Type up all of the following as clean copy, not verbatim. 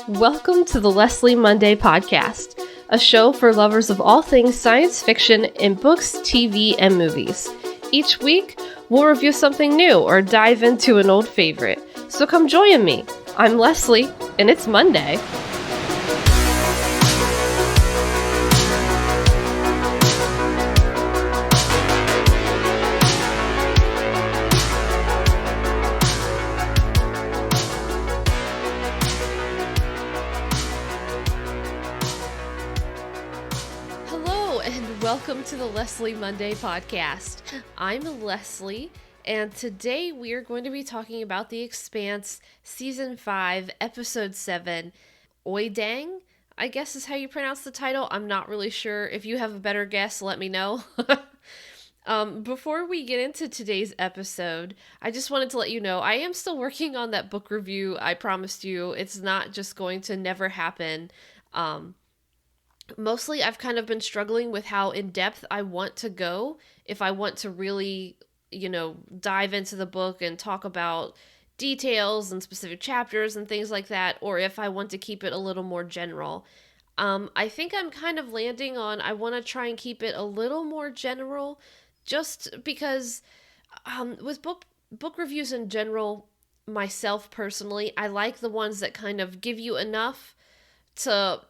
Welcome to the Leslie Monday Podcast, a show for lovers of all things science fiction in books, TV, and movies. Each week, we'll review something new or dive into an old favorite. So come join me. I'm Leslie, and it's Monday. Welcome to the Leslie Monday Podcast. I'm Leslie, and today we are going to be talking about the Expanse Season 5, Episode 7, Oyedeng, I guess is how you pronounce the title. I'm not really sure. If you have a better guess, let me know. Before we get into today's episode, I just wanted to let you know I am still working on that book review I promised you. It's not just going to never happen. Mostly, I've kind of been struggling with how in-depth I want to go if I want to really, dive into the book and talk about details and specific chapters and things like that, or if I want to keep it a little more general. I think I'm kind of landing on I want to try and keep it a little more general, just because with book reviews in general, myself personally, I like the ones that kind of give you enough to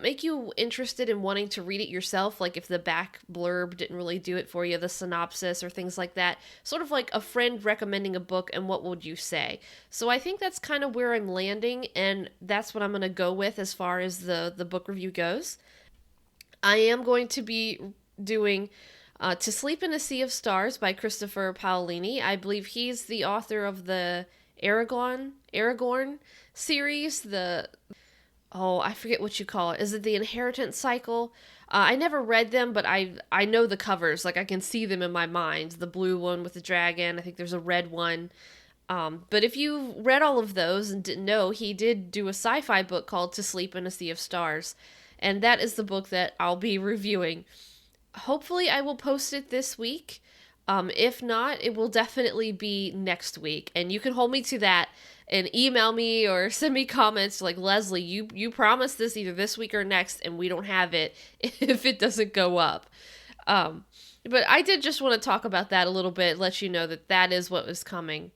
make you interested in wanting to read it yourself, like if the back blurb didn't really do it for you, the synopsis or things like that, sort of like a friend recommending a book and what would you say. So I think that's kind of where I'm landing, and that's what I'm going to go with as far as the book review goes. I am going to be doing To Sleep in a Sea of Stars by Christopher Paolini. I believe he's the author of the Aragorn series, I forget what you call it. Is it the Inheritance Cycle? I never read them, but I know the covers. Like, I can see them in my mind. The blue one with the dragon. I think there's a red one. But if you read all of those and didn't know, he did do a sci-fi book called To Sleep in a Sea of Stars. And that is the book that I'll be reviewing. Hopefully, I will post it this week. If not, it will definitely be next week. And you can hold me to that and email me or send me comments like, Leslie, you promised this either this week or next, and we don't have it if it doesn't go up. But I did just want to talk about that a little bit, let you know that is what was coming.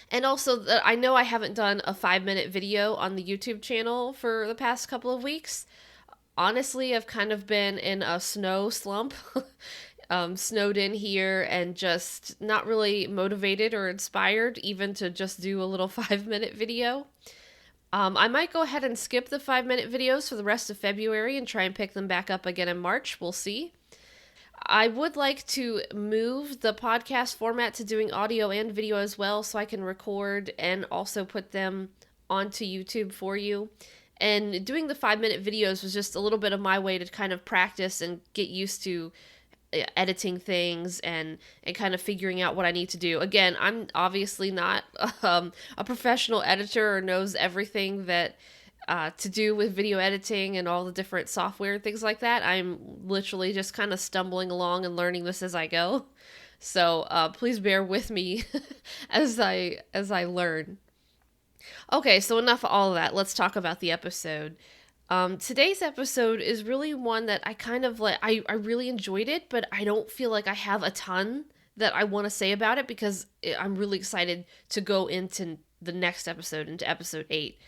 And also, I know I haven't done a 5-minute video on the YouTube channel for the past couple of weeks. Honestly, I've kind of been in a snow slump. Snowed in here and just not really motivated or inspired even to just do a little 5-minute video. I might go ahead and skip the 5-minute videos for the rest of February and try and pick them back up again in March. We'll see. I would like to move the podcast format to doing audio and video as well, so I can record and also put them onto YouTube for you. And doing the 5-minute videos was just a little bit of my way to kind of practice and get used to editing things and kind of figuring out what I need to do. Again, I'm obviously not a professional editor or knows everything that to do with video editing and all the different software and things like that. I'm literally just kind of stumbling along and learning this as I go. So please bear with me as I learn. Okay, so enough of all of that. Let's talk about the episode. Today's episode is really one that I kind of like, I really enjoyed it, but I don't feel like I have a ton that I want to say about it because I'm really excited to go into the next episode, into episode 8.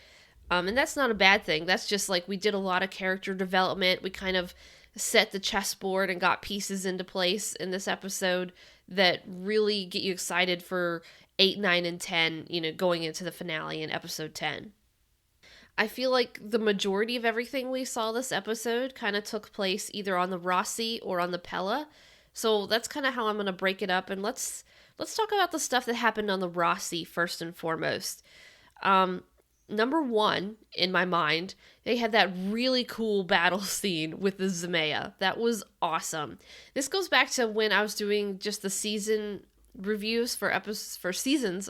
And that's not a bad thing. That's just like we did a lot of character development. We kind of set the chessboard and got pieces into place in this episode that really get you excited for 8, 9, and 10, going into the finale in episode 10. I feel like the majority of everything we saw this episode kind of took place either on the Rossi or on the Pella. So that's kind of how I'm going to break it up. And let's talk about the stuff that happened on the Rossi first and foremost. Number one, in my mind, they had that really cool battle scene with the Zemea. That was awesome. This goes back to when I was doing just the season reviews for seasons,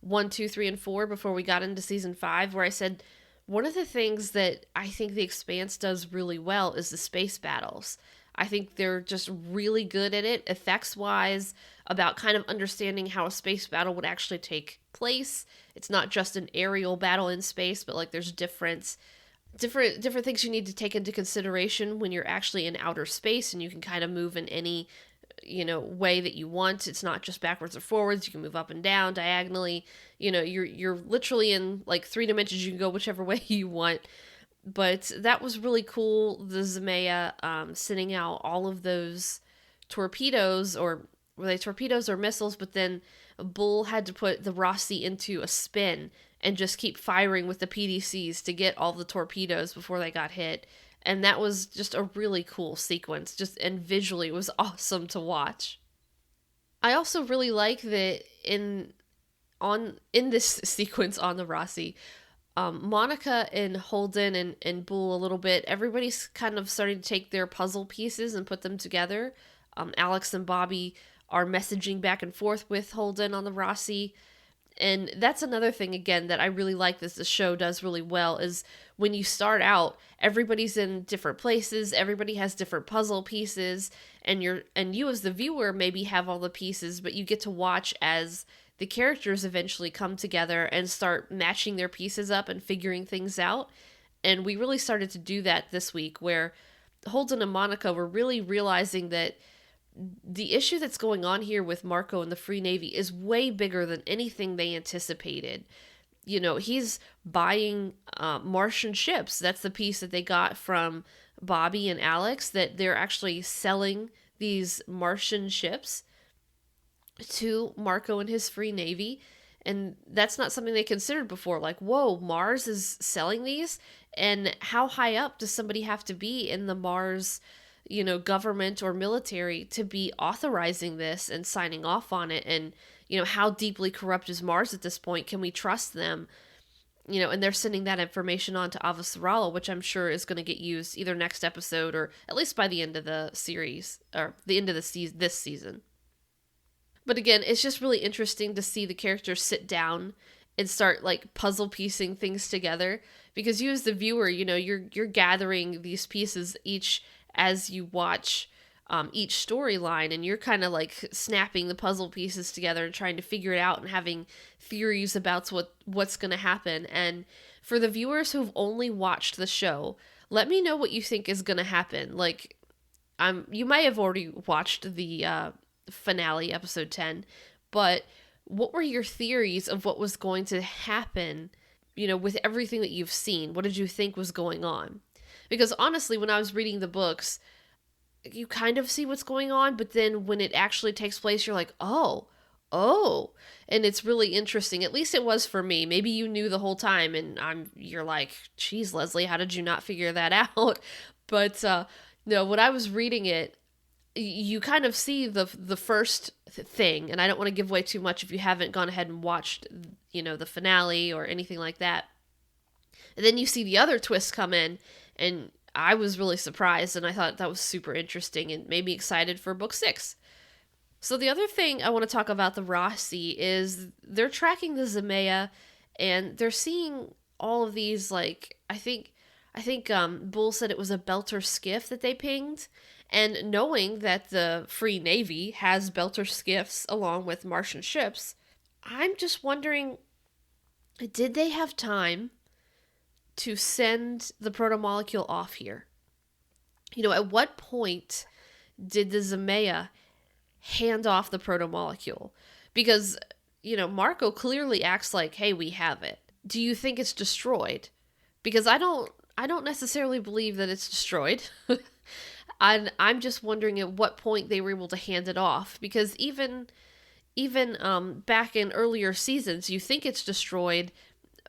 1, 2, 3, and 4 before we got into season 5, where I said one of the things that I think The Expanse does really well is the space battles. I think they're just really good at it, effects-wise, about kind of understanding how a space battle would actually take place. It's not just an aerial battle in space, but like there's different things you need to take into consideration when you're actually in outer space, and you can kind of move in any way that you want. It's not just backwards or forwards. You can move up and down diagonally. You're literally in like 3 dimensions. You can go whichever way you want. But that was really cool. The Zemea sending out all of those torpedoes, or were they torpedoes or missiles? But then Bull had to put the Rossi into a spin and just keep firing with the PDCs to get all the torpedoes before they got hit. And that was just a really cool sequence. And visually it was awesome to watch. I also really like that in this sequence on the Rossi, Monica and Holden and Bull a little bit, everybody's kind of starting to take their puzzle pieces and put them together. Alex and Bobby are messaging back and forth with Holden on the Rossi. And that's another thing, again, that I really like this the show does really well, is when you start out, everybody's in different places, everybody has different puzzle pieces, and you as the viewer maybe have all the pieces, but you get to watch as the characters eventually come together and start matching their pieces up and figuring things out. And we really started to do that this week, where Holden and Monica were really realizing that the issue that's going on here with Marco and the Free Navy is way bigger than anything they anticipated. He's buying Martian ships. That's the piece that they got from Bobby and Alex, that they're actually selling these Martian ships to Marco and his Free Navy. And that's not something they considered before. Like, whoa, Mars is selling these? And how high up does somebody have to be in the Mars government or military to be authorizing this and signing off on it? And, how deeply corrupt is Mars at this point? Can we trust them? And they're sending that information on to Avasarala, which I'm sure is going to get used either next episode or at least by the end of the series, or the end of this season. But again, it's just really interesting to see the characters sit down and start like puzzle piecing things together, because you as the viewer, you're gathering these pieces each as you watch each storyline, and you're kind of like snapping the puzzle pieces together and trying to figure it out and having theories about what's going to happen. And for the viewers who've only watched the show, let me know what you think is going to happen. Like, you might have already watched the finale, episode 10, but what were your theories of what was going to happen, with everything that you've seen? What did you think was going on? Because honestly, when I was reading the books, you kind of see what's going on, but then when it actually takes place, you're like, oh, and it's really interesting. At least it was for me. Maybe you knew the whole time, and you're like, geez, Leslie, how did you not figure that out? But no, when I was reading it, you kind of see the first thing, and I don't want to give away too much if you haven't gone ahead and watched, the finale or anything like that. And then you see the other twists come in, and I was really surprised, and I thought that was super interesting and made me excited for book 6. So the other thing I want to talk about the Rossi is they're tracking the Zemea, and they're seeing all of these, like, I think Bull said it was a Belter skiff that they pinged. And knowing that the Free Navy has Belter skiffs along with Martian ships, I'm just wondering, did they have time to send the protomolecule off here? At what point did the Zemea hand off the protomolecule? Because, Marco clearly acts like, hey, we have it. Do you think it's destroyed? Because I don't necessarily believe that it's destroyed. And I'm just wondering at what point they were able to hand it off, because even back in earlier seasons, you think it's destroyed,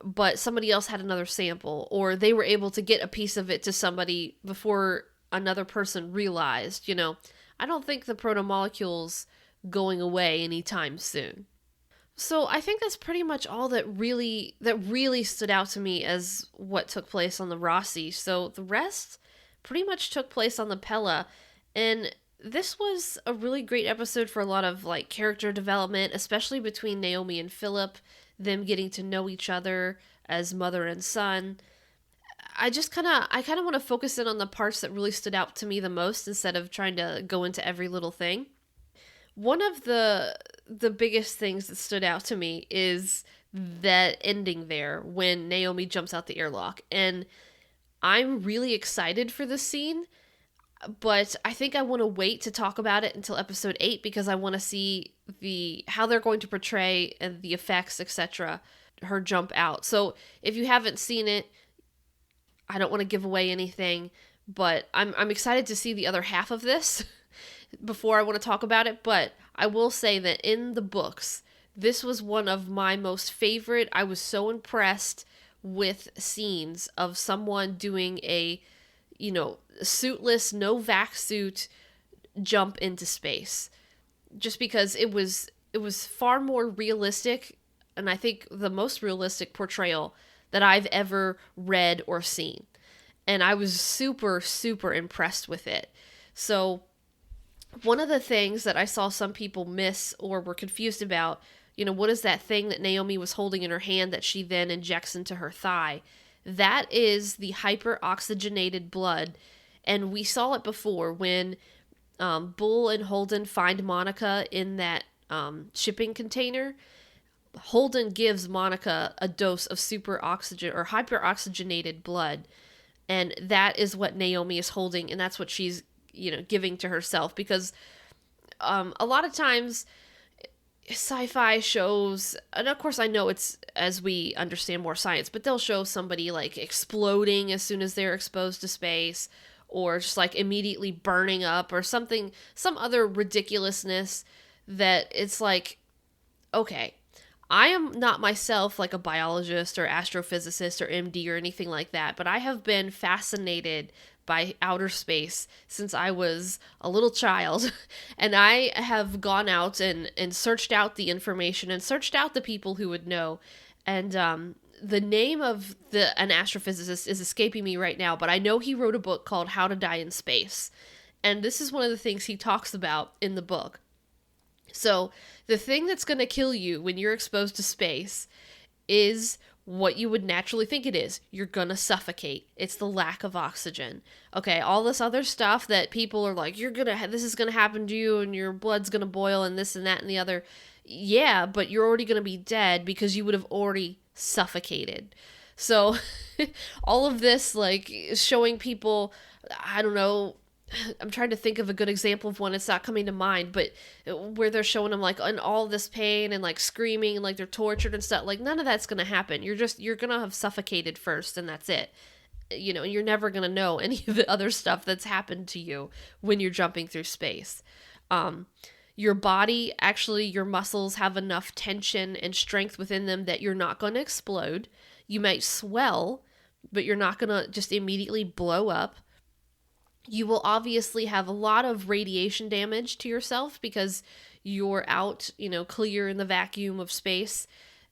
but somebody else had another sample, or they were able to get a piece of it to somebody before another person realized. I don't think the protomolecule's going away anytime soon. So I think that's pretty much all that really stood out to me as what took place on the Rossi. So the rest pretty much took place on the Pella, and this was a really great episode for a lot of like character development, especially between Naomi and Philip, them getting to know each other as mother and son. I kind of want to focus in on the parts that really stood out to me the most instead of trying to go into every little thing. One of the biggest things that stood out to me is that ending there when Naomi jumps out the airlock. And I'm really excited for this scene, but I think I want to wait to talk about it until episode 8 because I want to see how they're going to portray and the effects, etc., her jump out. So if you haven't seen it, I don't want to give away anything, but I'm excited to see the other half of this before I want to talk about it. But I will say that in the books, this was one of my most favorite. I was so impressed with scenes of someone doing a, suitless, no vac suit jump into space. Just because it was far more realistic, and I think the most realistic portrayal that I've ever read or seen. And I was super, super impressed with it. So one of the things that I saw some people miss or were confused about, what is that thing that Naomi was holding in her hand that she then injects into her thigh? That is the hyperoxygenated blood. And we saw it before when Bull and Holden find Monica in that shipping container. Holden gives Monica a dose of hyperoxygenated blood, and that is what Naomi is holding, and that's what she's giving to herself, because a lot of times sci-fi shows, and of course I know it's as we understand more science, but they'll show somebody like exploding as soon as they're exposed to space, or just like immediately burning up or something, some other ridiculousness that it's like, okay, I am not myself like a biologist or astrophysicist or MD or anything like that, but I have been fascinated by outer space since I was a little child. And I have gone out and searched out the information and searched out the people who would know. And the name of an astrophysicist is escaping me right now, but I know he wrote a book called How to Die in Space. And this is one of the things he talks about in the book. So the thing that's going to kill you when you're exposed to space is what you would naturally think it is. You're going to suffocate. It's the lack of oxygen. Okay, all this other stuff that people are like, this is going to happen to you and your blood's going to boil and this and that and the other. Yeah, but you're already going to be dead because you would have already suffocated. So all of this, like, showing people, I don't know, I'm trying to think of a good example of one. It's not coming to mind, but where they're showing them like in all this pain and like screaming and like they're tortured and stuff. Like none of that's going to happen. You're going to have suffocated first and that's it. You're never going to know any of the other stuff that's happened to you when you're jumping through space. Your body, actually, your muscles have enough tension and strength within them that you're not going to explode. You might swell, but you're not going to just immediately blow up. You will obviously have a lot of radiation damage to yourself because you're out, clear in the vacuum of space.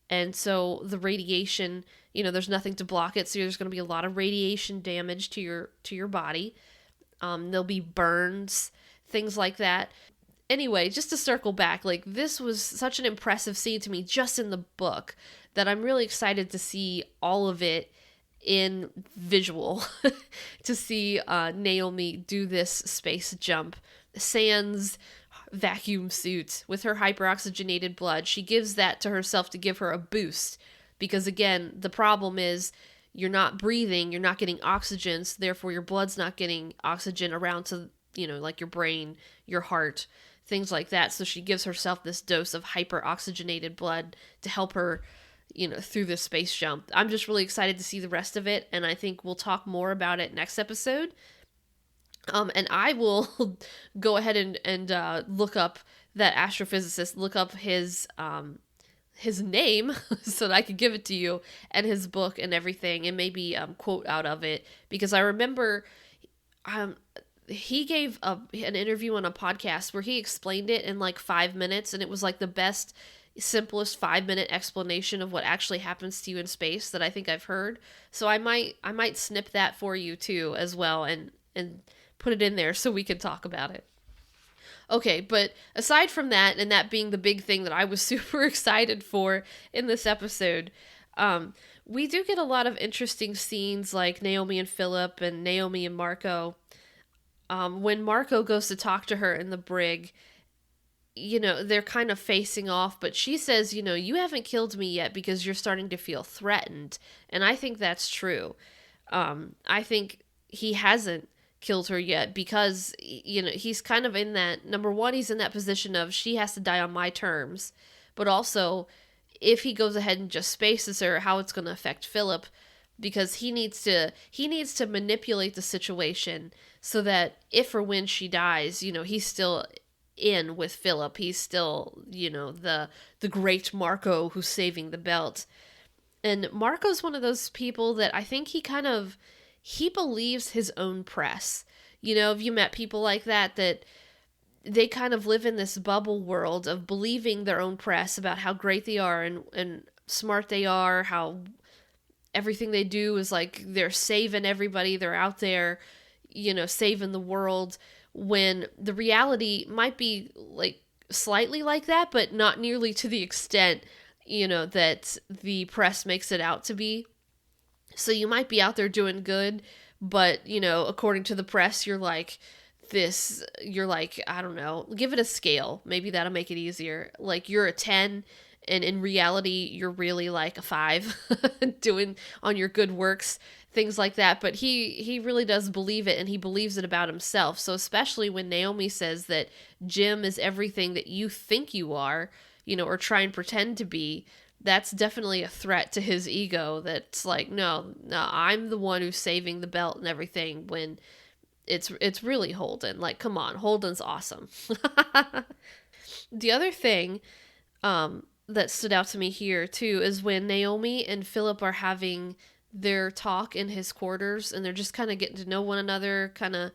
And so the radiation, there's nothing to block it. So there's going to be a lot of radiation damage to your body. There'll be burns, things like that. Anyway, just to circle back, like this was such an impressive scene to me just in the book that I'm really excited to see all of it in visual to see Naomi do this space jump sans vacuum suit with her hyperoxygenated blood. She gives that to herself to give her a boost because, again, the problem is you're not breathing, you're not getting oxygen, so therefore your blood's not getting oxygen around to, like your brain, your heart, things like that. So she gives herself this dose of hyperoxygenated blood to help her through this space jump. I'm just really excited to see the rest of it, and I think we'll talk more about it next episode. And I will go ahead and look up that astrophysicist, look up his name so that I could give it to you, and his book and everything, and maybe quote out of it, because I remember he gave an interview on a podcast where he explained it in like 5 minutes, and it was like the best, simplest 5-minute explanation of what actually happens to you in space that I think I've heard. So I might snip that for you too as well and put it in there so we can talk about it. Okay, but aside from that, and that being the big thing that I was super excited for in this episode, We do get a lot of interesting scenes like Naomi and Philip and Naomi and Marco. When Marco goes to talk to her in the brig, they're kind of facing off, but she says, you haven't killed me yet because you're starting to feel threatened. And I think that's true. I think he hasn't killed her yet because, he's kind of in that, number one, he's in that position of she has to die on my terms. But also, if he goes ahead and just spaces her, how it's going to affect Philip, because he needs to manipulate the situation so that if or when she dies, he's still in with Philip. He's still, the great Marco who's saving the belt. And Marco's one of those people that I think he believes his own press. Have you met people like that they kind of live in this bubble world of believing their own press about how great they are and smart they are, how everything they do is like they're saving everybody, they're out there, saving the world, when the reality might be like slightly like that, but not nearly to the extent, that the press makes it out to be. So you might be out there doing good, but, according to the press, you're like, I don't know, give it a scale. Maybe that'll make it easier. Like you're a 10 and in reality, you're really like a 5 doing on your good works, things like that. But he really does believe it, and he believes it about himself. So especially when Naomi says that Jim is everything that you think you are, or try and pretend to be, that's definitely a threat to his ego. That's like, no, I'm the one who's saving the belt and everything, when it's really Holden. Like, come on, Holden's awesome. The other thing that stood out to me here too is when Naomi and Philip are having their talk in his quarters, and they're just kind of getting to know one another, kind of,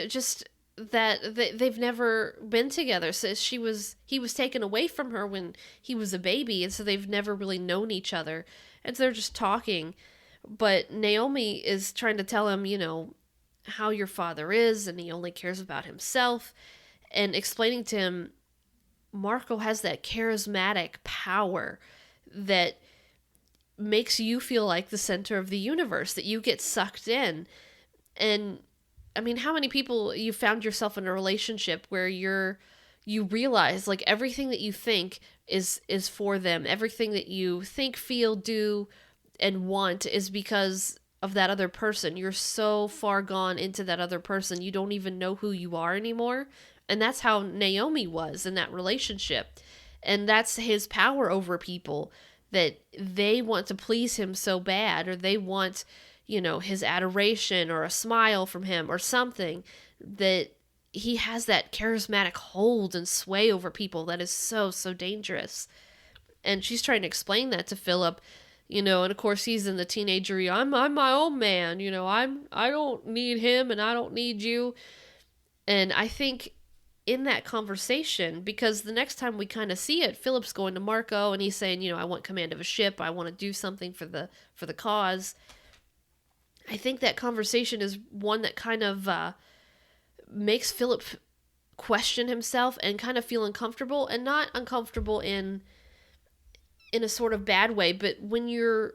just that they've never been together. So he was taken away from her when he was a baby, and so they've never really known each other, and so they're just talking. But Naomi is trying to tell him, how your father is, and he only cares about himself, and explaining to him Marco has that charismatic power that makes you feel like the center of the universe, that you get sucked in. And I mean, how many people you found yourself in a relationship where you realize like everything that you think is for them, everything that you think, feel, do, and want is because of that other person. You're so far gone into that other person, you don't even know who you are anymore. And that's how Naomi was in that relationship. And that's his power over people, that they want to please him so bad, or they want, his adoration or a smile from him or something, that he has that charismatic hold and sway over people that is so, so dangerous. And she's trying to explain that to Philip, and of course he's in the teenager, I'm my own man, I don't need him and I don't need you. And I think in that conversation, because the next time we kind of see it, Philip's going to Marco and he's saying, I want command of a ship, I want to do something for the cause. I think that conversation is one that kind of makes Philip question himself and kind of feel uncomfortable, and not uncomfortable in a sort of bad way, but when you're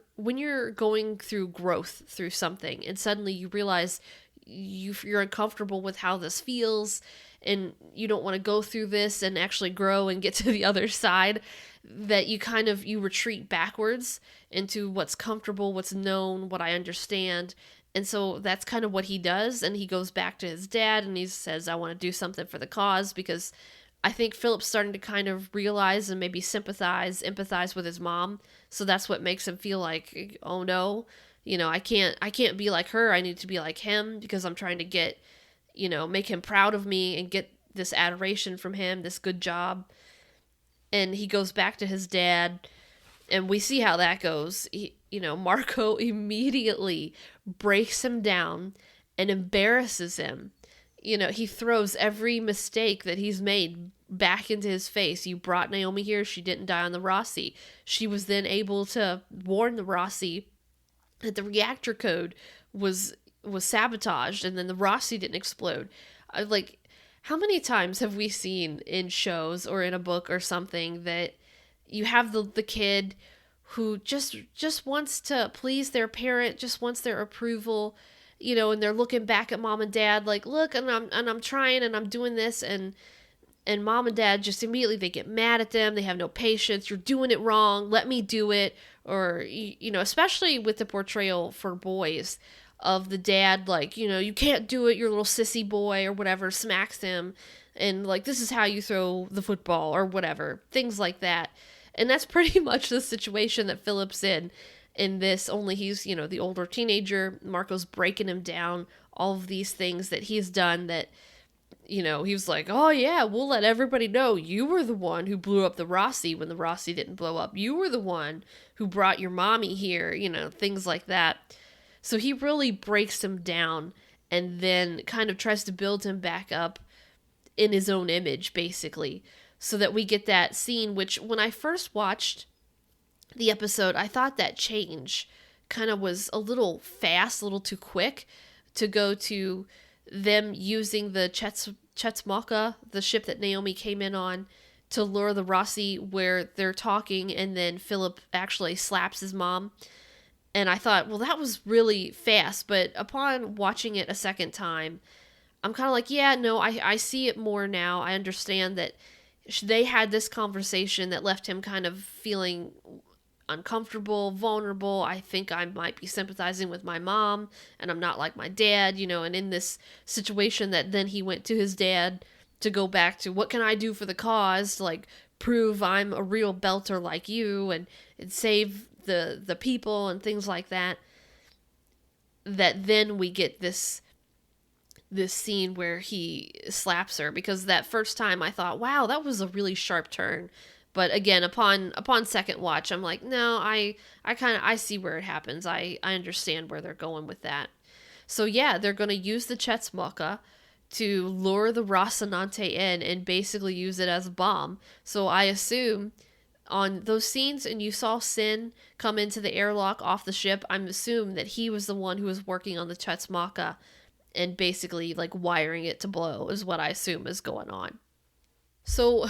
going through growth through something and suddenly you realize you're uncomfortable with how this feels, and you don't want to go through this and actually grow and get to the other side, that you retreat backwards into what's comfortable, what's known, what I understand. And so that's kind of what he does. And he goes back to his dad and he says, I want to do something for the cause, because I think Philip's starting to kind of realize and maybe empathize with his mom. So that's what makes him feel like, oh no, I can't be like her. I need to be like him, because I'm trying to get, make him proud of me and get this adoration from him, this good job. And he goes back to his dad, and we see how that goes. Marco immediately breaks him down and embarrasses him. He throws every mistake that he's made back into his face. You brought Naomi here. She didn't die on the Rossi. She was then able to warn the Rossi that the reactor code was sabotaged, and then the Rossi didn't explode. How many times have we seen in shows or in a book or something that you have the kid who just wants to please their parent, just wants their approval, and they're looking back at mom and dad like, look, and I'm trying and I'm doing this, and mom and dad just immediately, they get mad at them. They have no patience. You're doing it wrong. Let me do it. Or, especially with the portrayal for boys of the dad, like, you can't do it. You're a little sissy boy or whatever, smacks him. And like, this is how you throw the football or whatever, things like that. And that's pretty much the situation that Philip's in this, only he's, the older teenager. Marco's breaking him down, all of these things that he's done that, he was like, oh yeah, we'll let everybody know you were the one who blew up the Rossi when the Rossi didn't blow up. You were the one who brought your mommy here, things like that. So he really breaks him down and then kind of tries to build him back up in his own image, basically, so that we get that scene, which when I first watched the episode, I thought that change kind of was a little fast, a little too quick to go to them using the Chetsmaka, the ship that Naomi came in on, to lure the Rossi, where they're talking and then Philip actually slaps his mom. And I thought, well, that was really fast. But upon watching it a second time, I'm kind of like, yeah, no, I see it more now. I understand that they had this conversation that left him kind of feeling uncomfortable, vulnerable. I think I might be sympathizing with my mom, and I'm not like my dad, and in this situation that then he went to his dad to go back to, what can I do for the cause to, like, prove I'm a real belter like you and save the people and things like that. That then we get this scene where he slaps her, because that first time I thought, wow, that was a really sharp turn. But again, upon second watch, I'm like, no, I see where it happens. I understand where they're going with that. So yeah, they're going to use the Chetsmaka to lure the Rocinante in and basically use it as a bomb. So I assume on those scenes, and you saw Sin come into the airlock off the ship, I'm assuming that he was the one who was working on the Chetsmaka and basically like wiring it to blow, is what I assume is going on. So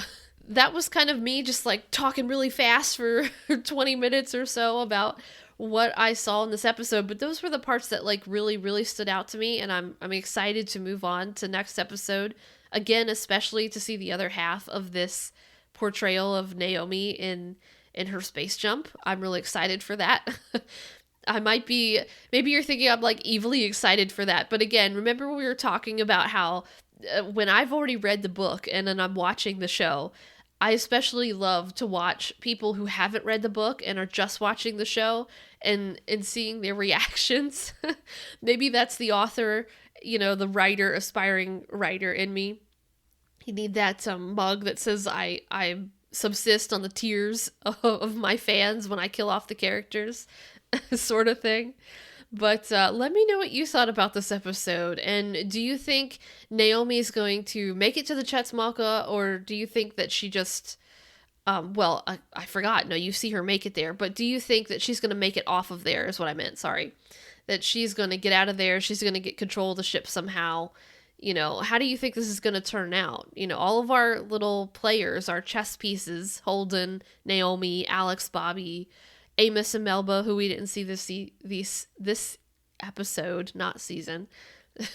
that was kind of me just like talking really fast for 20 minutes or so about what I saw in this episode, but those were the parts that like really, really stood out to me, and I'm excited to move on to next episode. Again, especially to see the other half of this portrayal of Naomi in her space jump. I'm really excited for that. I might be, maybe you're thinking I'm like evilly excited for that, but again, remember we were talking about how when I've already read the book and then I'm watching the show, I especially love to watch people who haven't read the book and are just watching the show and seeing their reactions. Maybe that's the author, the writer, aspiring writer in me. You need that mug that says I subsist on the tears of my fans when I kill off the characters, sort of thing. But let me know what you thought about this episode. And do you think Naomi is going to make it to the Chetsmaka, or do you think that she just... I forgot. No, you see her make it there. But do you think that she's going to make it off of there is what I meant. Sorry. That she's going to get out of there. She's going to get control of the ship somehow. How do you think this is going to turn out? All of our little players, our chess pieces, Holden, Naomi, Alex, Bobby, Amos and Melba, who we didn't see this episode, not season,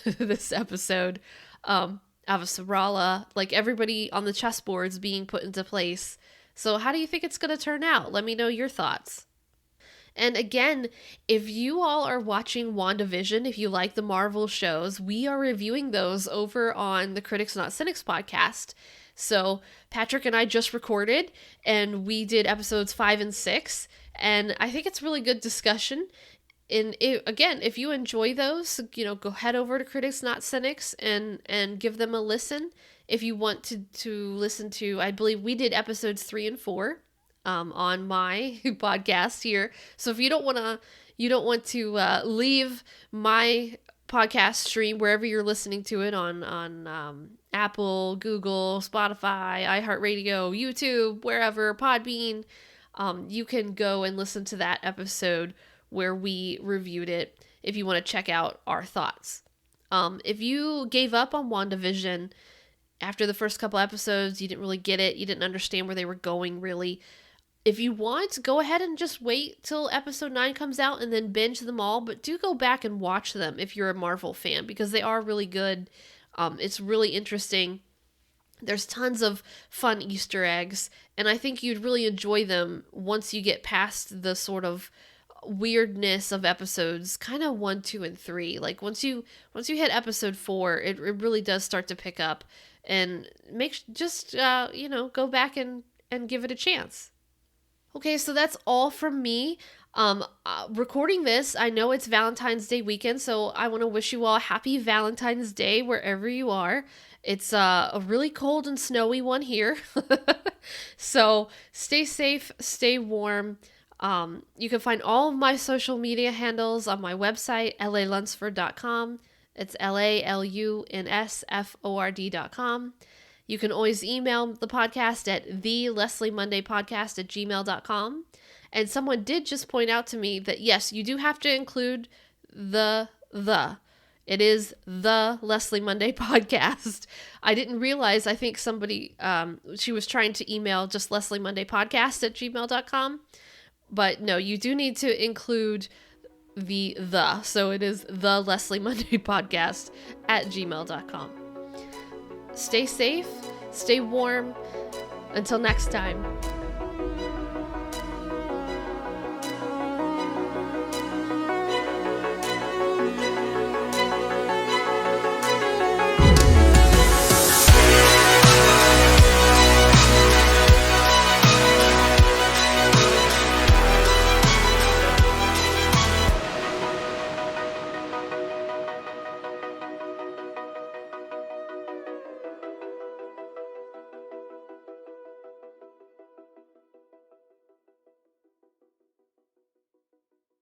this episode, Avasarala, like everybody on the chessboard's being put into place. So how do you think it's going to turn out? Let me know your thoughts. And again, if you all are watching WandaVision, if you like the Marvel shows, we are reviewing those over on the Critics Not Cynics podcast. So Patrick and I just recorded, and we did episodes 5 and 6, and I think it's really good discussion. And again, if you enjoy those, go head over to Critics Not Cynics and give them a listen. If you want to listen to, I believe we did episodes 3 and 4 on my podcast here. So if you don't want to leave my podcast stream wherever you're listening to it on Apple, Google, Spotify, iHeartRadio, YouTube, wherever, Podbean, you can go and listen to that episode where we reviewed it if you want to check out our thoughts. If you gave up on WandaVision after the first couple episodes, you didn't really get it, you didn't understand where they were going really, If you want, go ahead and just wait till episode 9 comes out and then binge them all, but do go back and watch them if you're a Marvel fan, because they are really good. It's really interesting. There's tons of fun Easter eggs, and I think you'd really enjoy them once you get past the sort of weirdness of episodes kind of 1, 2, and 3. Like once you hit episode 4, it really does start to pick up, and go back and give it a chance. Okay, so that's all from me. Recording this, I know it's Valentine's Day weekend, so I want to wish you all a happy Valentine's Day wherever you are. It's a really cold and snowy one here. So stay safe, stay warm. You can find all of my social media handles on my website, lalunsford.com. It's LALUNSFORD.com. You can always email the podcast at thelesliemondaypodcast@gmail.com. And someone did just point out to me that, yes, you do have to include the. It is the Leslie Monday Podcast. I didn't realize, I think somebody, she was trying to email just LeslieMondayPodcast@gmail.com. But no, you do need to include the. So it is the Leslie Monday Podcast @gmail.com. Stay safe, stay warm. Until next time.